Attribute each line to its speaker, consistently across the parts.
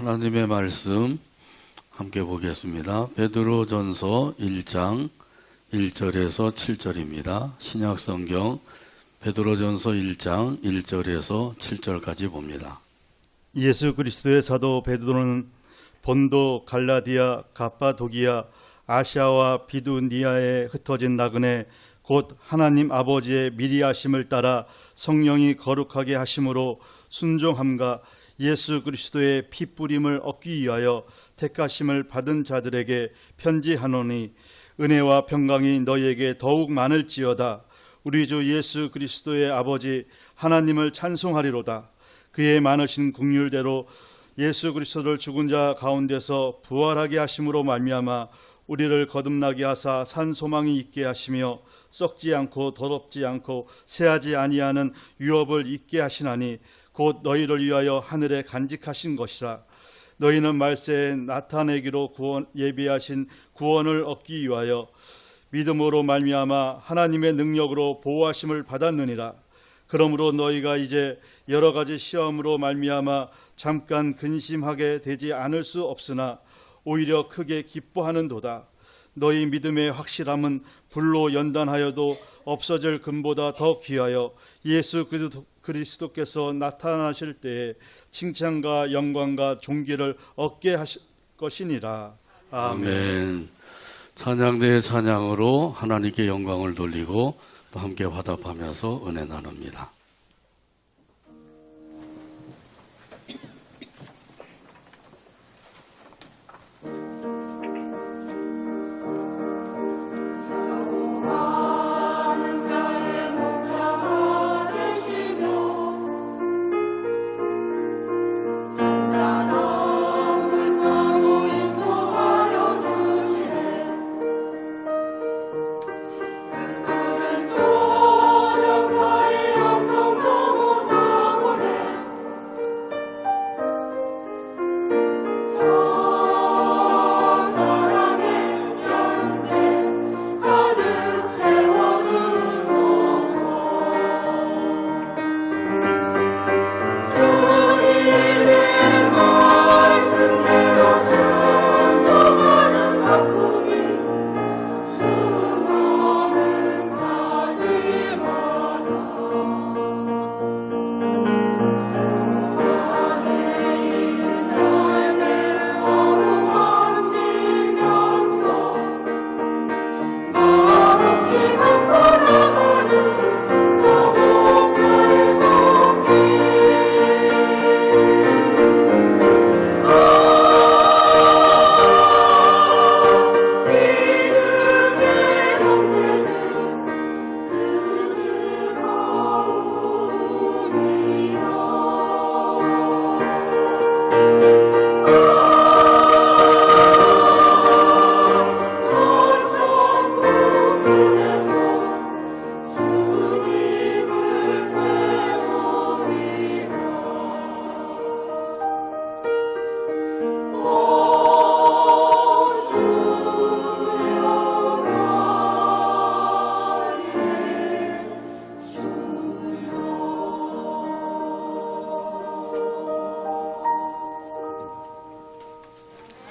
Speaker 1: 하나님의 말씀 함께 보겠습니다. 베드로전서 1장 1절에서 7절입니다. 신약성경 베드로전서 1장 1절에서 7절까지 봅니다.
Speaker 2: 예수 그리스도의 사도 베드로는 본도, 갈라디아, 갑바도기아, 아시아와 비두니아에 흩어진 나그네 곧 하나님 아버지의 미리 하심을 따라 성령이 거룩하게 하심으로 순종함과 예수 그리스도의 피 뿌림을 얻기 위하여 택하심을 받은 자들에게 편지하노니 은혜와 평강이 너희에게 더욱 많을지어다. 우리 주 예수 그리스도의 아버지 하나님을 찬송하리로다. 그의 많으신 긍휼대로 예수 그리스도를 죽은 자 가운데서 부활하게 하심으로 말미암아 우리를 거듭나게 하사 산 소망이 있게 하시며 썩지 않고 더럽지 않고 새하지 아니하는 유업을 있게 하시나니 곧 너희를 위하여 하늘에 간직하신 것이라. 너희는 말세에 나타내기로 예비하신 구원을 얻기 위하여 믿음으로 말미암아 하나님의 능력으로 보호하심을 받았느니라. 그러므로 너희가 이제 여러 가지 시험으로 말미암아 잠깐 근심하게 되지 않을 수 없으나 오히려 크게 기뻐하는도다. 너희 믿음의 확실함은 불로 연단하여도 없어질 금보다 더 귀하여 예수 그리스도께서 나타나실 때에 칭찬과 영광과 존귀를 얻게 하실 것이니라.
Speaker 1: 아멘. 찬양대의 찬양으로 하나님께 영광을 돌리고 또 함께 화답하면서 은혜 나눕니다.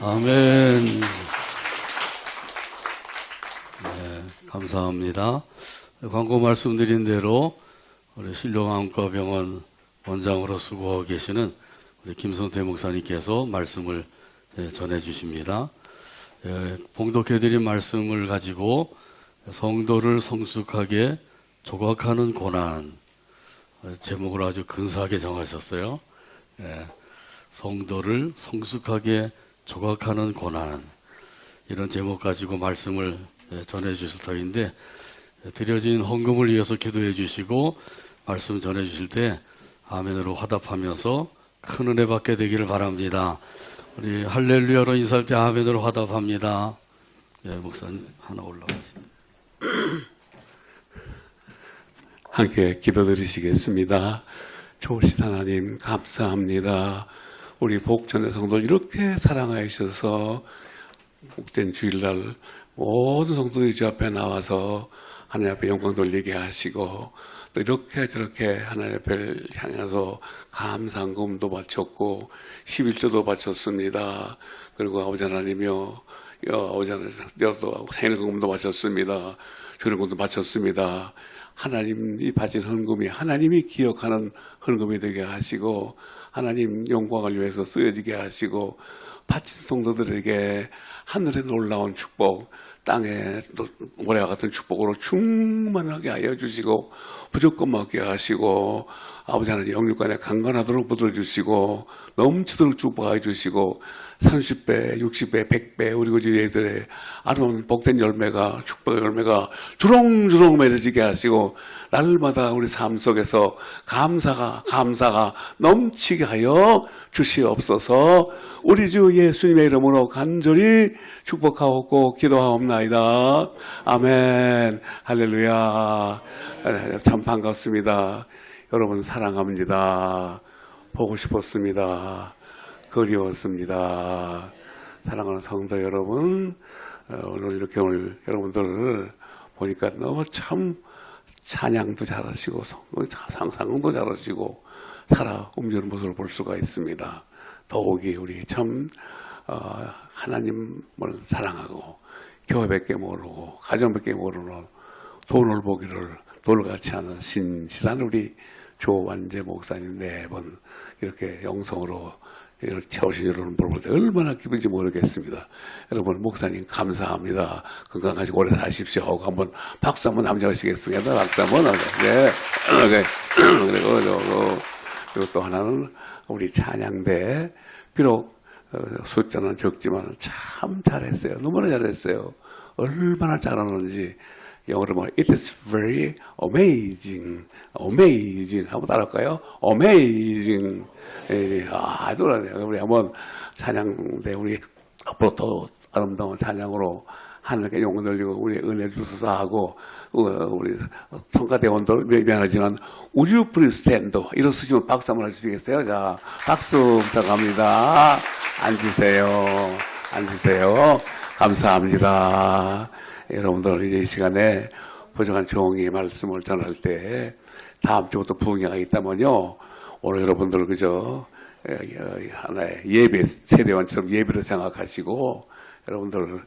Speaker 1: 아멘. 네, 감사합니다. 광고 말씀드린 대로 우리 신령암과병원 원장으로 수고하고 계시는 우리 김성태 목사님께서 말씀을 전해 주십니다. 봉독해드린 말씀을 가지고 성도를 성숙하게 조각하는 고난, 제목을 아주 근사하게 정하셨어요. 성도를 성숙하게 조각하는 고난, 이런 제목 가지고 말씀을 전해 주실 터인데, 드려진 헌금을 위해서 기도해 주시고 말씀 전해 주실 때 아멘으로 화답하면서 큰 은혜 받게 되기를 바랍니다. 우리 할렐루야로 인사할 때 아멘으로 화답합니다. 목사님 하나 올라가십니다.
Speaker 3: 함께 기도드리시겠습니다. 좋으신 하나님 감사합니다. 우리 복전의 성도를 이렇게 사랑하여 주셔서 복된 주일날 모든 성도들이 주 앞에 나와서 하나님 앞에 영광 돌리게 하시고 또 이렇게 저렇게 하나님 앞을 향해서 감상금도 바쳤고 11조도 바쳤습니다. 그리고 아버지 하나님이여 아버지 하나님 생일금도 바쳤습니다. 주일금도 바쳤습니다. 하나님이 바친 헌금이 하나님이 기억하는 헌금이 되게 하시고 하나님 영광을 위해서 쓰여지게 하시고 바친 성도들에게 하늘에 놀라운 축복, 땅에 모래와 같은 축복으로 충만하게 하여 주시고 부족금 먹게 하시고 아버지 하나님 영육간에 강건하도록 붙들어주시고 넘치도록 축복해 주시고 30배, 60배, 100배 우리 구주의들의 아름다운 복된 열매가 축복의 열매가 주렁주렁 맺어지게 하시고 날마다 우리 삶 속에서 감사가 넘치게 하여 주시옵소서. 우리 주 예수님의 이름으로 간절히 축복하옵고 기도하옵나이다. 아멘. 할렐루야. 참 반갑습니다. 여러분 사랑합니다. 보고 싶었습니다. 그리웠습니다. 사랑하는 성도 여러분, 오늘 이렇게 여러분들을 보니까 너무 참 찬양도 잘하시고 상상도 잘하시고 살아 움직이는 모습을 볼 수가 있습니다. 더욱이 우리 참 하나님을 사랑하고 교회밖에 모르고 가정밖에 모르는 돈을 보기를 돌같이 하는 신실한 우리 조완재 목사님 4분 이렇게 영성으로 채우신 여러분 볼 때 얼마나 기쁜지 모르겠습니다. 여러분 목사님 감사합니다. 건강하시고 오래 사십시오 하고 한번 박수 한번 남겨주시겠습니다. 박수 한번. 네. 그리고 또 하나는 우리 찬양대 비록 숫자는 적지만 참 잘했어요. 너무나 잘했어요. 얼마나 잘하는지 영어로 뭐 it is very amazing. 한번 따라할까요? amazing. 놀라네요. 우리 한번 찬양대 우리 앞으로 더 아름다운 찬양으로 하늘께 영광 돌리고 우리 은혜 주소서 하고 우리 성가대원도 미안하지만 우주 프리스탠도 이런 쓰시면 박수 한번 해주시겠어요? 자, 박수 부탁합니다. 앉으세요. 감사합니다. 여러분들 이제 이 시간에 부족한 종이 말씀을 전할 때 다음 주부터 부흥회가 있다면요. 오늘 여러분들 그저 하나의 예배 세례원처럼 예배를 생각하시고 여러분들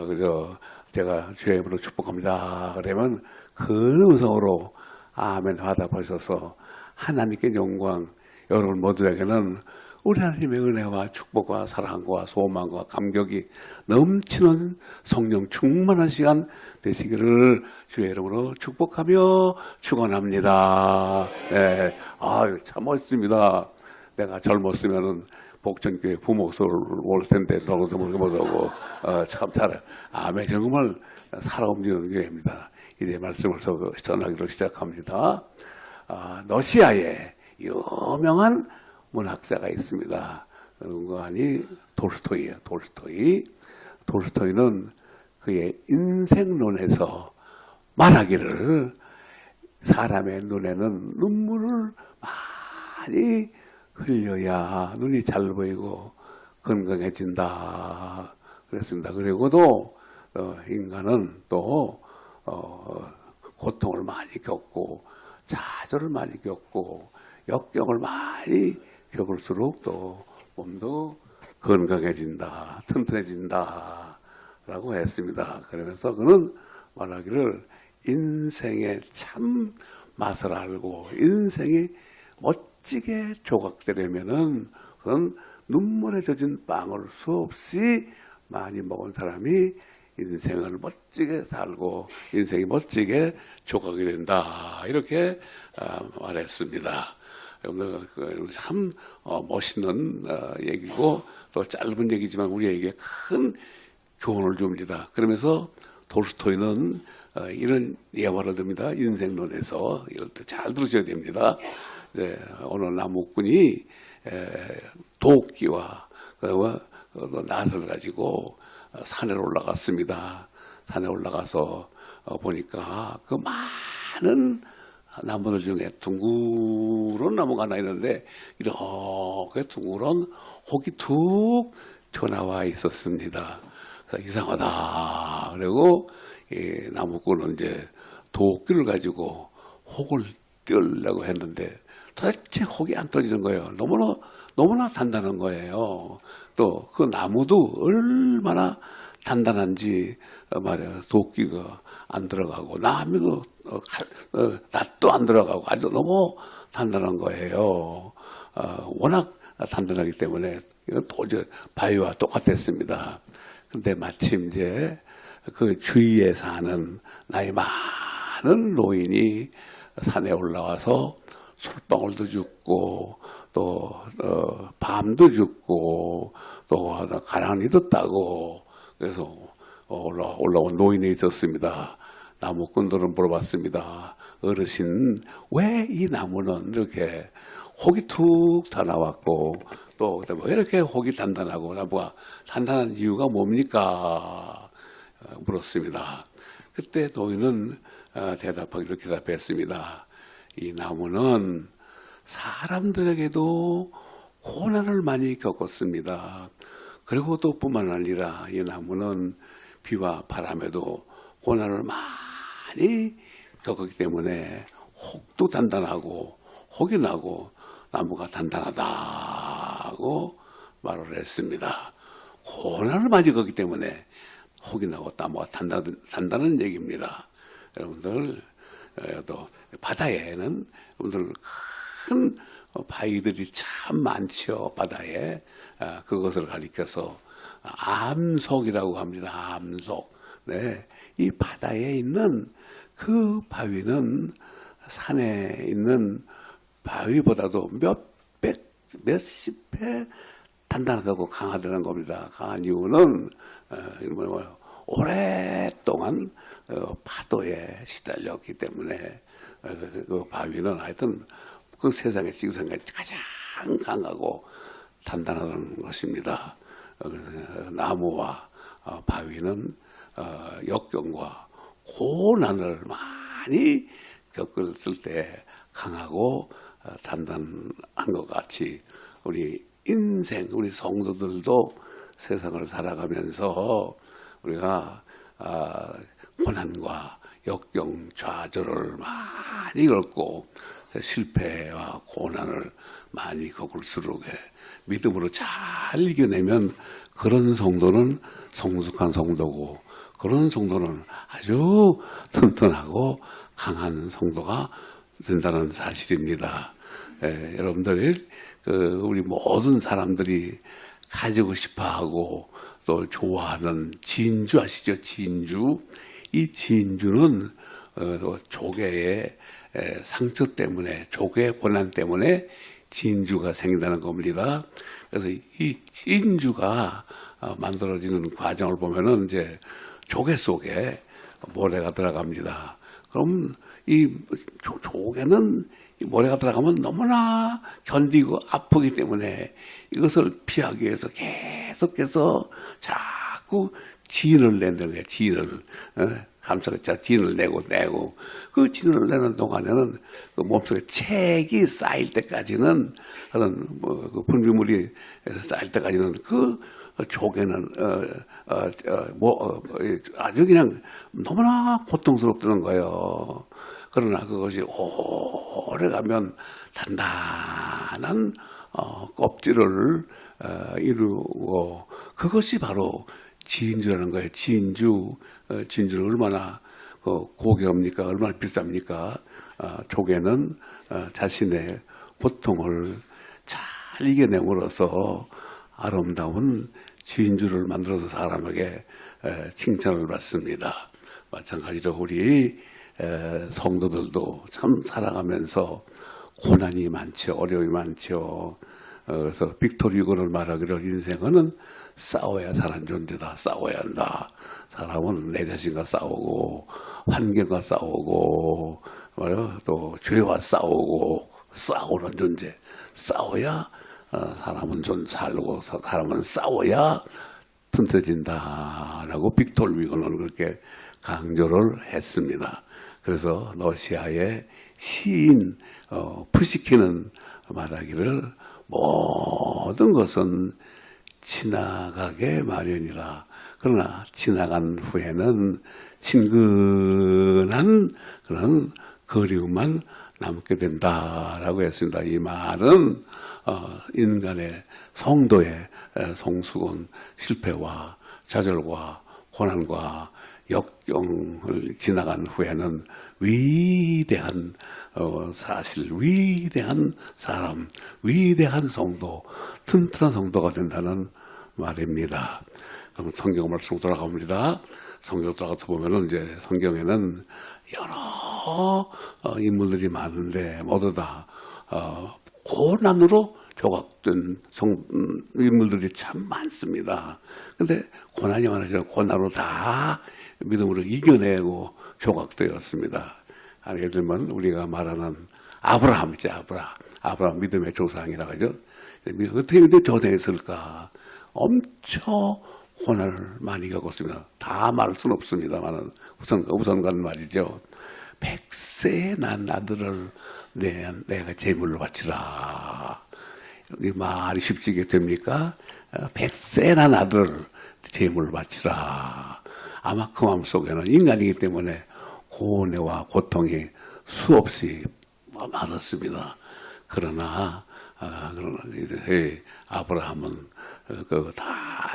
Speaker 3: 그저 제가 주의 이름으로 축복합니다. 그러면 큰 음성으로 아멘 화답하셔서 하나님께 영광 여러분 모두에게는 우리 하나님의 은혜와 축복과 사랑과 소망과 감격이 넘치는 성령 충만한 시간 되시기를 주의 이름으로 축복하며 축원합니다. 네, 참 멋있습니다. 내가 젊었으면은 복전교회 부목소를 올 텐데 너도 못하고 참 잘해. 아멘. 정말 살아 움직이는 교회입니다. 이제 말씀을 전하기로 시작합니다. 러시아에 유명한 문학자가 있습니다. 그러니 돌스토이예요. 돌스토이는 그의 인생론에서 말하기를 사람의 눈에는 눈물을 많이 흘려야 눈이 잘 보이고 건강해진다 그랬습니다. 그리고도 인간은 또 고통을 많이 겪고 좌절을 많이 겪고 역경을 많이 겪을수록 또 몸도 건강해진다, 튼튼해진다 라고 했습니다. 그러면서 그는 말하기를 인생의 참 맛을 알고 인생이 멋지게 조각되려면은 그런 눈물에 젖은 빵을 수없이 많이 먹은 사람이 인생을 멋지게 살고 인생이 멋지게 조각이 된다 이렇게 말했습니다. 여러분들 참 멋있는 얘기고 또 짧은 얘기지만 우리에게 큰 교훈을 줍니다. 그러면서 돌스토이는 이런 예화를 듭니다. 인생론에서 이걸 잘 들으셔야 됩니다. 어느 나무꾼이 도끼와 낫을 가지고 산에 올라갔습니다. 산에 올라가서 보니까 그 많은 나무들 중에 둥그런 나무가 하나 있는데 이렇게 둥그런 혹이 툭 튀어나와 있었습니다. 그래서 이상하다. 그리고 이 나무꾼은 이제 도끼를 가지고 혹을 띄우려고 했는데 도대체 혹이 안 떨어지는 거예요. 너무나 단단한 거예요. 또 그 나무도 얼마나 단단한지 말이야. 도끼가 안 들어가고 나무도 낫도 안 들어가고 아주 너무 단단한 거예요. 워낙 단단하기 때문에 이건 도저히 바위와 똑같았습니다. 근데 마침 이제 그 주위에 사는 나이 많은 노인이 산에 올라와서 솔방울도 줍고 또 밤도 줍고 또 가랑이도 따고 그래서 올라온 노인이 있었습니다. 나무꾼들은 물어봤습니다. 어르신, 왜 이 나무는 이렇게 혹이 툭 다 나왔고 또 왜 이렇게 혹이 단단하고 나무가 단단한 이유가 뭡니까? 물었습니다. 그때 노인은 이렇게 대답했습니다. 이 나무는 사람들에게도 고난을 많이 겪었습니다. 그리고 또 뿐만 아니라 이 나무는 비와 바람에도 고난을 많이 겪었기 때문에 혹도 단단하고 혹이 나고 나무가 단단하다고 말을 했습니다. 고난을 많이 겪었기 때문에 혹이 나고 나무가 단단한 얘기입니다. 여러분들 또 바다에는 여러분들 큰 바위들이 참 많죠. 바다에 그것을 가리켜서 암석이라고 합니다. 암석. 네, 이 바다에 있는 그 바위는 산에 있는 바위보다도 몇십 배 단단하다고 강하다는 겁니다. 강한 이유는 오랫동안 파도에 시달렸기 때문에 그 바위는 하여튼 그 세상의 지구상에 가장 강하고 단단한 것입니다. 그래서 나무와 바위는 역경과 고난을 많이 겪었을 때 강하고 단단한 것 같이 우리 인생, 우리 성도들도 세상을 살아가면서 우리가 고난과 역경, 좌절을 많이 겪고 실패와 고난을 많이 겪을수록 믿음으로 잘 이겨내면 그런 성도는 성숙한 성도고 그런 성도는 아주 튼튼하고 강한 성도가 된다는 사실입니다. 여러분들 우리 모든 사람들이 가지고 싶어하고 또 좋아하는 진주 아시죠? 진주. 이 진주는 조개의 상처 때문에 조개의 고난 때문에 진주가 생긴다는 겁니다. 그래서 이 진주가 만들어지는 과정을 보면은 이제 조개 속에 모래가 들어갑니다. 그럼 이 조개는 모래가 들어가면 너무나 견디고 아프기 때문에 이것을 피하기 위해서 계속해서 자꾸 진을 내는 거예요. 진을 감싸겠자 진을 내고 그 진을 내는 동안에는 그 몸속에 책이 쌓일 때까지는 그런 그 분비물이 쌓일 때까지는 그 조개는 아주 그냥 너무나 고통스럽다는 거예요. 그러나 그것이 오래가면 단단한 껍질을 이루고 그것이 바로 진주라는 거예요. 진주를 얼마나 고귀합니까? 얼마나 비쌉니까? 조개는 자신의 고통을 잘 이겨내므로써 아름다운 진주를 만들어서 사람에게 칭찬을 받습니다. 마찬가지로 우리 성도들도 참 살아가면서 고난이 많죠. 어려움이 많죠. 그래서 빅토르 유고는 말하기를 인생은 싸워야 사는 존재다. 싸워야 한다. 사람은 내 자신과 싸우고 환경과 싸우고 또 죄와 싸우는 존재. 싸워야 사람은 좀 살고 사람은 싸워야 튼튼해진다라고 빅토르 유고는 그렇게 강조를 했습니다. 그래서 러시아의 시인 푸시킨은 말하기를 모든 것은 지나가게 마련이라. 그러나 지나간 후에는 친근한 그런 그리움만 남게 된다라고 했습니다. 이 말은 인간의 성도의 성숙은 실패와 좌절과 고난과 역경을 지나간 후에는 위대한 사실, 위대한 사람, 위대한 성도, 튼튼한 성도가 된다는 말입니다. 그럼 성경 말씀 돌아갑니다. 성경 돌아가서 보면은 이제 성경에는 여러 인물들이 많은데 모두 다 고난으로 조각된 인물들이 참 많습니다. 근데 고난이 많아지면 고난으로 다 믿음으로 이겨내고 조각되었습니다. 예를 들면 우리가 말하는 아브라함 있지, 아브라함 믿음의 조상이라고 하죠. 어떻게 믿음의 조상했을까? 엄청 고난을 많이 겪었습니다. 다 말할 수는 없습니다만 우선 가는 말이죠. 100세에 난 아들을 내가 제물로 바치라. 이 말이 쉽지게 됩니까? 100세에 난 아들을 제물로 바치라. 아마 그 마음속에는 인간이기 때문에 고뇌와 고통이 수없이 많았습니다. 그러나 아브라함은 그거 다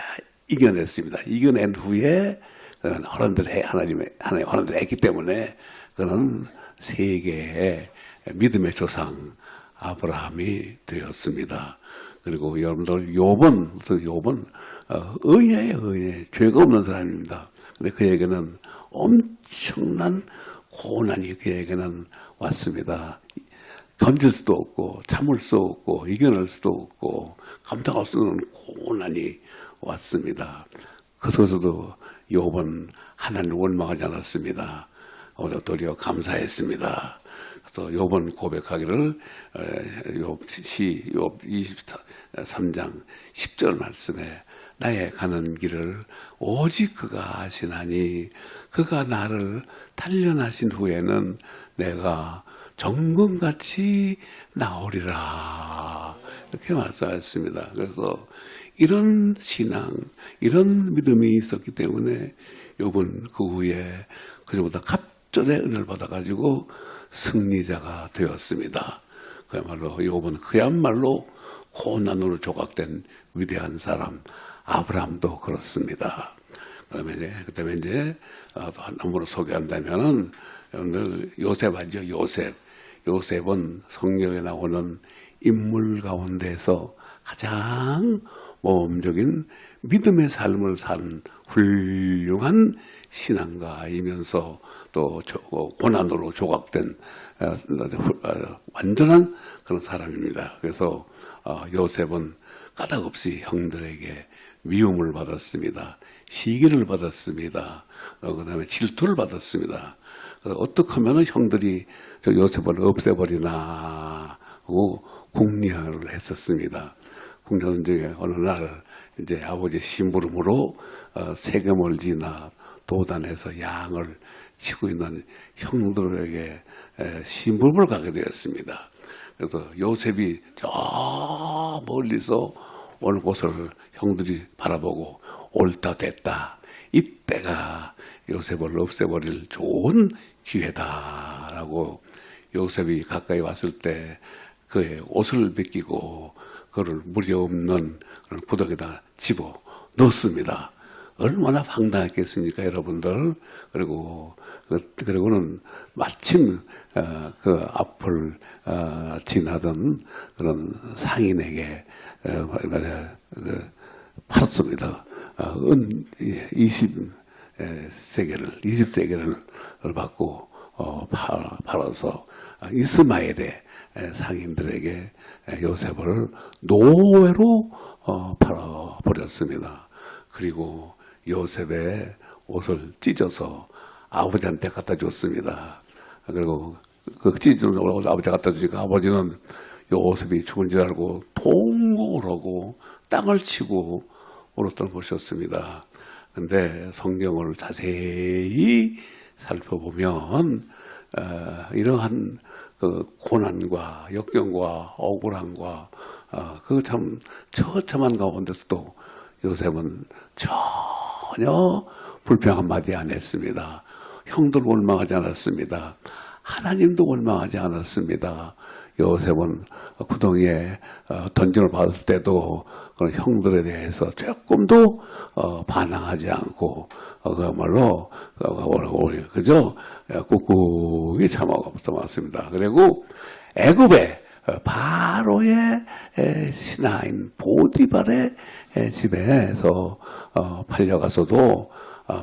Speaker 3: 이겨냈습니다. 이겨낸 후에 하나님의 허락을 했기 때문에 그는 세계의 믿음의 조상 아브라함이 되었습니다. 그리고 여러분들 욥은 의인의 죄가 없는 사람입니다. 근데 그에게는 엄청난 고난이 그에게는 왔습니다. 견딜 수도 없고 참을 수 없고 이겨낼 수도 없고 감당할 수 없는 고난이 왔습니다. 그 속에서도 욥은 하나님을 원망하지 않았습니다. 도리어 감사했습니다. 그래서 욥은 고백하기를 욥 23장 10절 말씀에 나의 가는 길을 오직 그가 아시나니 그가 나를 단련하신 후에는 내가 정금같이 나오리라 이렇게 말씀하셨습니다. 그래서 이런 신앙, 이런 믿음이 있었기 때문에 욥은 그 후에 그보다 갑절의 은혜를 받아가지고 승리자가 되었습니다. 욥은 그야말로 고난으로 조각된 위대한 사람 아브라함도 그렇습니다. 그다음에 이제 한번으로 소개한다면은 여러분들 요셉 알죠? 요셉은 성경에 나오는 인물 가운데서 가장 모범적인 믿음의 삶을 산 훌륭한 신앙가이면서 또 고난으로 조각된 완전한 그런 사람입니다. 그래서 요셉은 까닭없이 형들에게 미움을 받았습니다. 시기를 받았습니다. 그다음에 질투를 받았습니다. 어떻게 하면 형들이 저 요셉을 없애버리나 하고 궁리를 했었습니다. 궁리하는 중에 어느 날 이제 아버지 심부름으로 세겜을 지나 도단에서 양을 치고 있는 형들에게 심부름을 가게 되었습니다. 그래서 요셉이 저 멀리서 어느 곳을 형들이 바라보고 옳다 됐다. 이때가 요셉을 없애버릴 좋은 기회다라고 요셉이 가까이 왔을 때 그의 옷을 벗기고 그를 무리 없는 구덩이에다 집어 넣습니다. 얼마나 황당했겠습니까, 여러분들? 그리고는 마침 그 앞을 지나던 그런 상인에게 팔았습니다. 은 20세겔을 받고 팔아서 이스마엘의 상인들에게 요셉을 노예로 팔아버렸습니다. 그리고 요셉의 옷을 찢어서 아버지한테 갖다 줬습니다. 그리고 그 찢어진 옷을 아버지한테 갖다 주니까 아버지는 요셉이 죽은 줄 알고 통곡을 하고 땅을 치고 울었던 것이었습니다. 근데 성경을 자세히 살펴보면 이러한 그 고난과 역경과 억울함과 그 참 처참한 가운데서도 요셉은 전혀 불평 한마디 안 했습니다. 형들 원망하지 않았습니다. 하나님도 원망하지 않았습니다. 요셉은 구덩이에 던짐을 받았을 때도 그런 형들에 대해서 조금도 반항하지 않고 그야말로 그저 꿋꿋이 참아왔습니다. 그리고 애굽의 바로의 신하인 보디발의 집에서 팔려가서도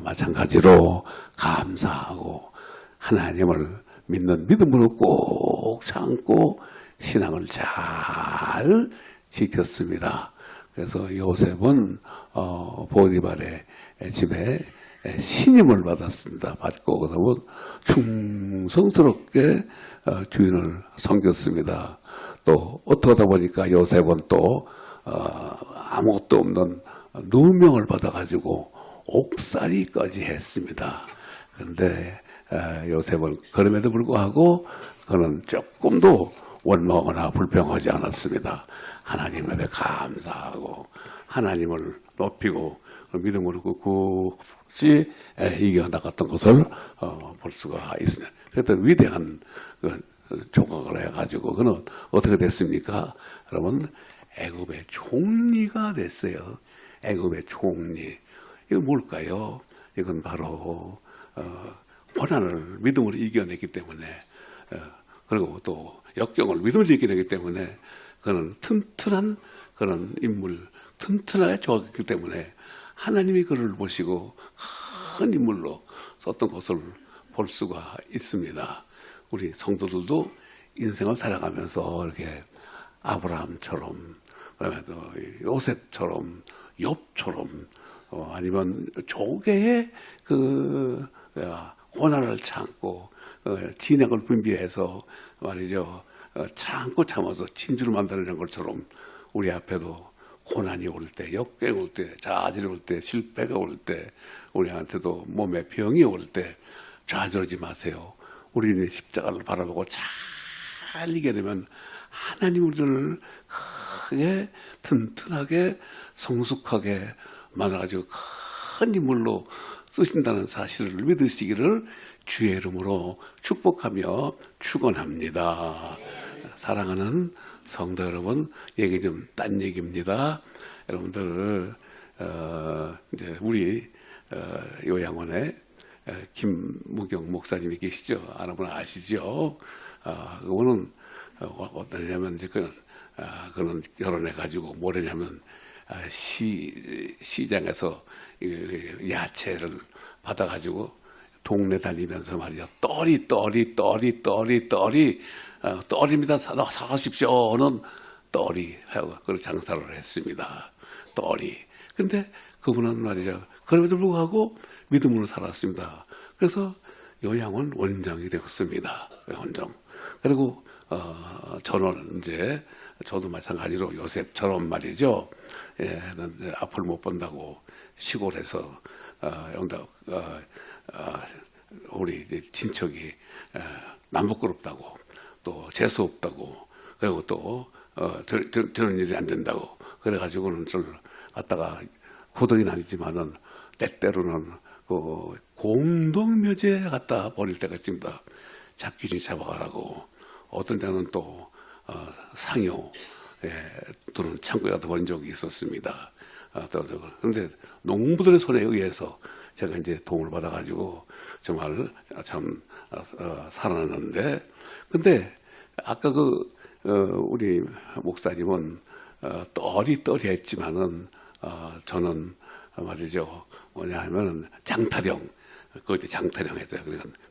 Speaker 3: 마찬가지로 감사하고 하나님을 믿는 믿음으로 꼭 참고 신앙을 잘 지켰습니다. 그래서 요셉은 보디발의 집에 신임을 받았습니다. 받고 그다음에 충성스럽게 주인을 섬겼습니다. 또 어떡하다 보니까 요셉은 또 아무것도 없는 누명을 받아가지고 옥살이까지 했습니다. 그런데 요셉은 그럼에도 불구하고 그는 조금도 원망하거나 불평하지 않았습니다. 하나님 앞에 감사하고 하나님을 높이고 믿음으로 굳이 이겨나갔던 것을 볼 수가 있습니다. 그랬던 위대한 조각을 해가지고 그는 어떻게 됐습니까? 여러분 애굽의 총리가 됐어요. 애굽의 총리. 이건 뭘까요? 이건 바로 고난을 믿음으로 이겨냈기 때문에 그리고 또 역경을 믿음으로 이겨내기 때문에 그는 튼튼한 그런 인물, 튼튼하게 좋았기 때문에 하나님이 그를 보시고 큰 인물로 썼던 것을 볼 수가 있습니다. 우리 성도들도 인생을 살아가면서 이렇게 아브라함처럼, 그다음에 또 요셉처럼, 욥처럼, 아니면 조개의 그 고난을 참고 진액을 분비해서 말이죠. 참고 참아서 진주를 만들어낸 것처럼 우리 앞에도 고난이 올 때, 역경이 올 때, 좌절이 올 때, 실패가 올 때, 우리한테도 몸에 병이 올 때 좌절하지 마세요. 우리는 십자가를 바라보고 잘 이겨내면 하나님 우리를 크게 튼튼하게 성숙하게 만들어가지고 큰 인물로 쓰신다는 사실을 믿으시기를 주의 이름으로 축복하며 축원합니다. 사랑하는 성도 여러분, 얘기 좀 딴 얘기입니다. 여러분들 이제 우리 요양원에 김무경 목사님이 계시죠? 여러분 아시죠? 그거는 어떠냐면 이제 그는 결혼해 가지고 뭐냐면 시장에서 야채를 받아가지고 동네 다니면서 말이죠. 떨입니다. 사가십시오는 떨이 하고 그걸 장사를 했습니다. 떨이. 근데 그분은 말이죠. 그럼에도 불구하고 믿음으로 살았습니다. 그래서 요양원 원장이 되었습니다. 원장. 그리고 저는 이제 저도 마찬가지로 요셉처럼 말이죠. 예, 앞을 못 본다고 시골에서 우리 친척이 남부끄럽다고 또 재수 없다고 그리고 또 저런 일이 안 된다고 그래가지고는 저를 갖다가 고독이 아니지만은 때때로는 그 공동묘지에 갖다 버릴 때가 있습니다. 잡균이 잡아가라고 어떤 때는 또 상요 또는 창고에 갖다 버린 적이 있었습니다. 그런데 농부들의 손에 의해서 제가 이제 도움을 받아가지고 정말 참 살아났는데, 근데 아까 우리 목사님은 떠리했지만은 저는 말이죠 뭐냐 하면은 장타령 그때 장타령 했어요.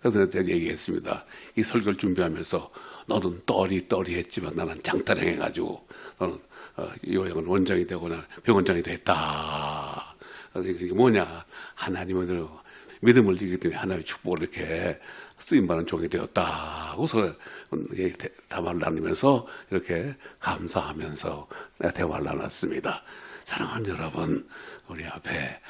Speaker 3: 그래서 제가 얘기했습니다. 이 설교를 준비하면서 너는 떠리했지만 나는 장타령 해가지고 너는 요양원 원장이 되거나 병원장이 됐다. 이게 뭐냐? 하나님을 믿음을 이기기 때문에 하나님의 축복을 이렇게 쓰임받는 종이 되었다고서 대화를 나누면서 이렇게 감사하면서 대화를 나눴습니다. 사랑하는 여러분, 우리 앞에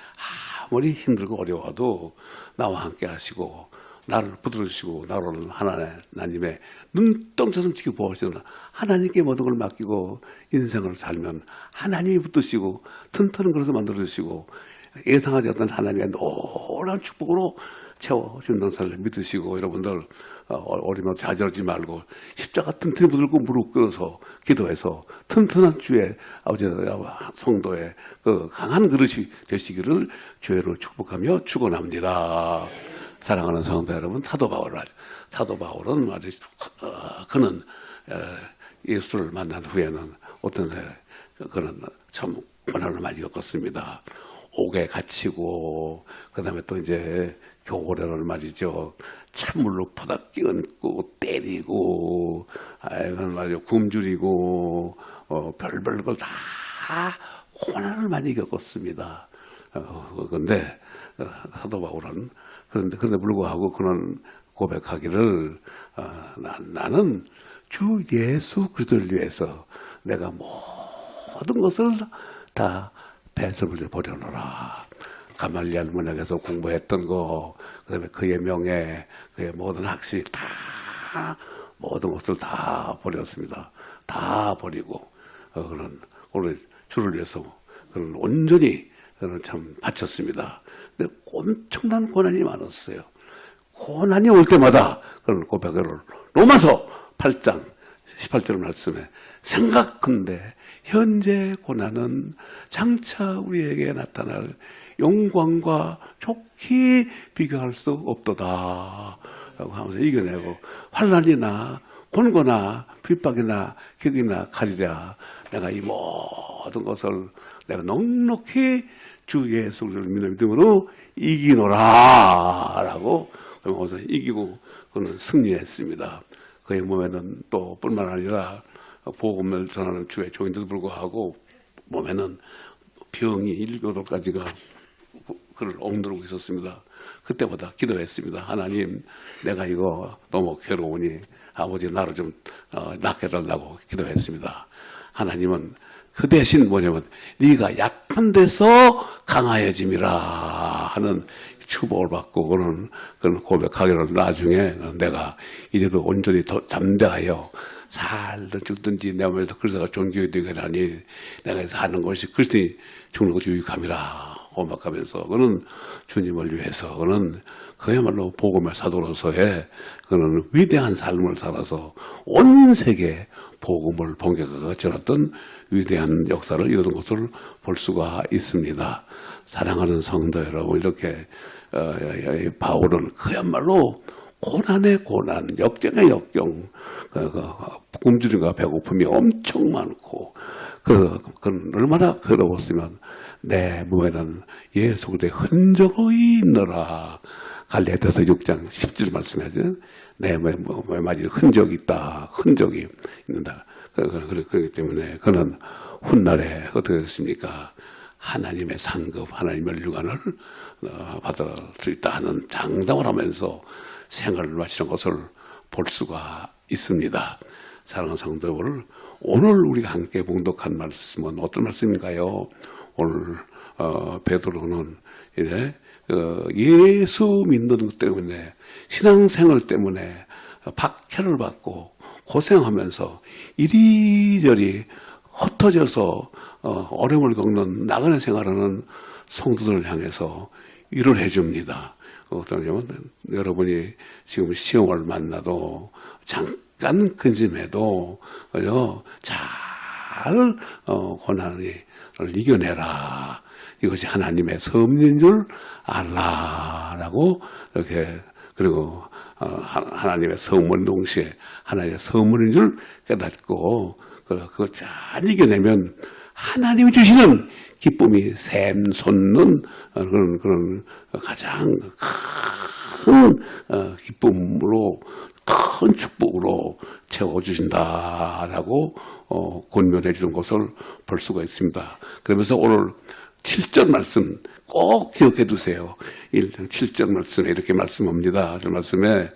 Speaker 3: 아무리 힘들고 어려워도 나와 함께 하시고 나를 붙들으시고 나를 하나님의 눈동자처럼 지켜보시는 하나님께 모든 걸 맡기고 인생을 살면 하나님이 붙드시고 튼튼한 것을 만들어주시고 예상하지 않던 하나님의 놀라운 축복으로 채워준다는 사실을 믿으시고 여러분들 어리면 좌절하지 말고 십자가 튼튼히 붙들고 무릎 꿇어서 기도해서 튼튼한 주의 아버지 성도의 그 강한 그릇이 되시기를 주의로 축복하며 축원합니다. 사랑하는 성도 여러분, 사도 바울은 말이죠. 그는 예수를 만난 후에는 그는 참 고난을 많이 겪었습니다. 옥에 갇히고 그다음에 또 이제 교고래를 말이죠. 찬물로 퍼다 끼얹고 때리고 그건 말이죠. 굶주리고 별별 걸 다 고난을 많이 겪었습니다. 그런데 사도 바울은 그런데 불구하고 그는 고백하기를 나는 주 예수 그리스도를 위해서 내가 모든 것을 다 배설물에 버려놓으라. 가말리알 문학에서 공부했던 거, 그다음에 그의 명예, 그의 모든 학식 다 모든 것을 다 버렸습니다. 다 버리고 그는 오늘 주를 위해서 그는 온전히 그는 참 바쳤습니다. 근데 엄청난 고난이 많았어요. 고난이 올 때마다 그런 고백을 로마서 8장 18절 말씀에 생각컨대 현재 고난은 장차 우리에게 나타날 영광과 좋게 비교할 수 없도다 라고 하면서 이겨내고 환난이나 곤고나 핍박이나 격이나 칼이라 내가 이 모든 것을 내가 넉넉히 주 예수를 믿음으로 이기노라 라고 그러면서 이기고 그는 승리했습니다. 그의 몸에는 또 뿐만 아니라 복음을 전하는 주의 종인데도 불구하고 몸에는 병이 7가지가 그를 엉두르고 있었습니다. 그때보다 기도했습니다. 하나님, 내가 이거 너무 괴로우니 아버지 나를 좀 낫게 해달라고 기도했습니다. 하나님은 그 대신 뭐냐면 네가 약한 데서 강하여짐이라 하는 축복을 받고 그런 고백하기를 나중에 내가 이제도 온전히 더 담대하여 살든 죽든지 내 몸에서 그리스도가 존귀히 되게 하니 내가 사는 것이 그리스도니 죽는 것이 유익함이라 고백하면서 그는 주님을 위해서 그는 그야말로 복음의 사도로서의 그는 위대한 삶을 살아서 온 세계에 복음을 번개가 전했던 위대한 역사를 이루는 것을 볼 수가 있습니다. 사랑하는 성도 여러분, 이렇게 바울은 그야말로 고난의 고난, 역경의 역경, 굶주림과 배고픔이 엄청 많고, 그건 얼마나 괴로웠으면 내 몸에는 예수 그리스도의 흔적이 있노라. 갈라디아서 6장 10절 말씀하죠. 내 몸에 맞은 흔적이 있다. 흔적이 있는다. 그렇기 때문에 그는 훗날에 어떻게 됐습니까? 하나님의 상급, 하나님의 유관을 받을 수 있다 하는 장담을 하면서 생활을 마치는 것을 볼 수가 있습니다. 사랑하는 성도 여러분, 오늘 우리가 함께 봉독한 말씀은 어떤 말씀인가요? 오늘 베드로는 이제 예수 믿는 것 때문에 신앙생활 때문에 박해를 받고 고생하면서 이리저리 흩어져서 어려움을 겪는 나그네 생활하는 성도들을 향해서 위로를 해줍니다. 어떠냐면 여러분이 지금 시험을 만나도 잠깐 근심해도 잘 고난을 이겨내라. 이것이 하나님의 섭리인 줄 알라라고 이렇게 그리고 하나님의 선물 동시에 하나님의 선물인 줄 깨닫고 그걸 잘 이겨내면 하나님이 주시는 기쁨이 샘솟는 그런 가장 큰 기쁨으로 큰 축복으로 채워주신다라고 권면해 주는 것을 볼 수가 있습니다. 그러면서 오늘 7절 말씀 꼭 기억해 두세요. 1장 7절 말씀에 이렇게 말씀합니다. 그 말씀에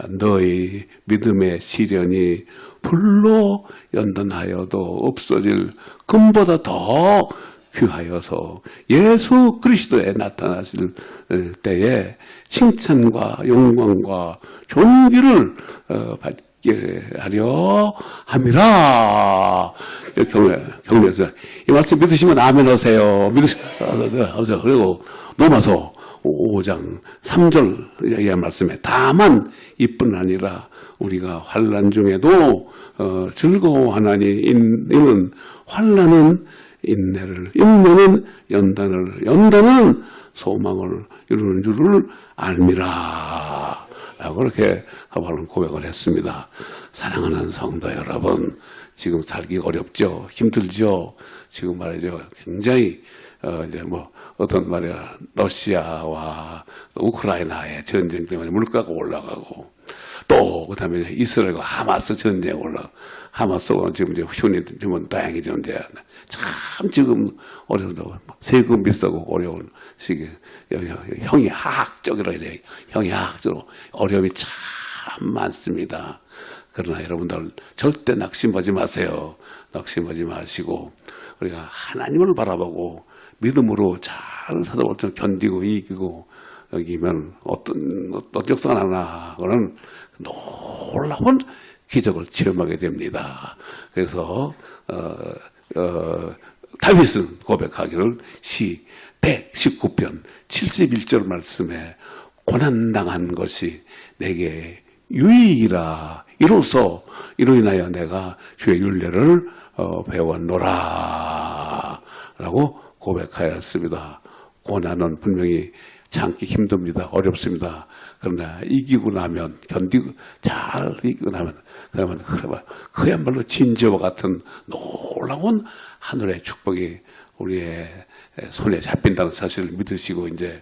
Speaker 3: 너희 믿음의 시련이 불로 연단하여도 없어질 금보다 더 귀하여서 예수 그리스도에 나타나실 때에 칭찬과 영광과 존귀를 받게 하려 함이라. 격려해서 이 말씀 믿으시면 아멘 하세요. 믿으세요. 그리고 넘어서 5장 3절의 말씀에 다만 이뿐 아니라 우리가 환난 중에도 즐거워하나니 이는 환난은 인내를, 인내는 연단을, 연단은 소망을 이루는 줄을 알미라. 그렇게 바울은 고백을 했습니다. 사랑하는 성도 여러분, 지금 살기 어렵죠? 힘들죠? 지금 말이죠. 굉장히 이제 어떤 말이야, 러시아와 우크라이나의 전쟁 때문에 물가가 올라가고, 또 그다음에 이스라엘과 하마스 전쟁 하마스가 지금 이제 훈이 지금 다행이죠. 이제 참 지금 어려운다고, 세금 비싸고 어려운 시기, 형이 하학적으로 이래, 형이 하학적으로 어려움이 참 많습니다. 그러나 여러분들 절대 낙심하지 마세요. 낙심하지 마시고 우리가 하나님을 바라보고 믿음으로 잘 살아올 때 견디고 이기고 여기면 어떤 적상 하나 그는 놀라운 기적을 체험하게 됩니다. 그래서 다윗은 고백하기를 시 119편 71절 말씀에 고난당한 것이 내게 유익이라. 이로 인하여 내가 주의 율례를 배웠노라 라고 고백하였습니다. 고난은 분명히 참기 힘듭니다. 어렵습니다. 그러나 이기고 나면, 잘 이기고 나면, 그야말로 진저와 같은 놀라운 하늘의 축복이 우리의 손에 잡힌다는 사실을 믿으시고, 이제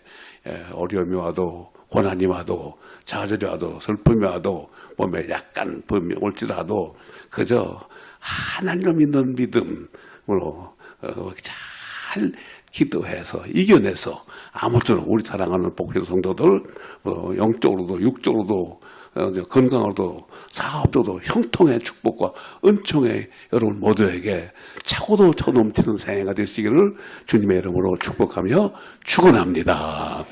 Speaker 3: 어려움이 와도, 고난이 와도, 좌절이 와도, 슬픔이 와도, 몸에 약간 범이 올지라도, 그저 하나님을 믿는 믿음으로 잘 기도해서 이겨내서 아무쪼록 우리 사랑하는 복회 성도들 영적으로도 육적으로도 건강으로도 사업적으로도 형통의 축복과 은총의 여러분 모두에게 차고도 차 넘치는 생애가 되시기를 주님의 이름으로 축복하며 축원합니다.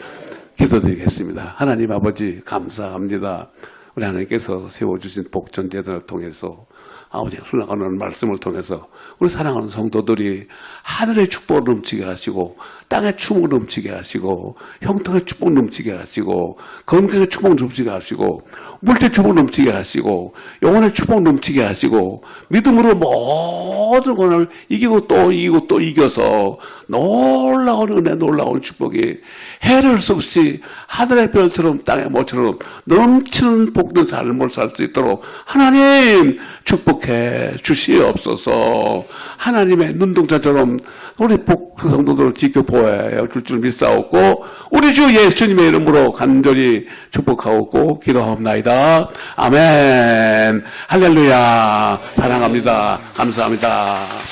Speaker 3: 기도드리겠습니다. 하나님 아버지 감사합니다. 우리 하나님께서 세워주신 복전제단을 통해서 아버지 흘러가는 말씀을 통해서 우리 사랑하는 성도들이 하늘의 축복을 넘치게 하시고 땅의 축복을 넘치게 하시고 형통의 축복을 넘치게 하시고 건강의 축복을 넘치게 하시고 물질 축복을 넘치게 하시고 영혼의 축복을 넘치게 하시고 믿음으로 모든 것을 이기고 또 이기고 또 이겨서 놀라운 은혜 놀라운 축복이 해를 수 없이 하늘의 별처럼 땅의 모처럼 넘치는 복된 삶을 살 수 있도록 하나님 축복해 주시옵소서. 하나님의 눈동자처럼 우리 복성도들을 지켜보아야 줄 줄 믿사옵고 우리 주 예수님의 이름으로 간절히 축복하옵고 기도하옵나이다. 아멘. 할렐루야. 사랑합니다. 감사합니다.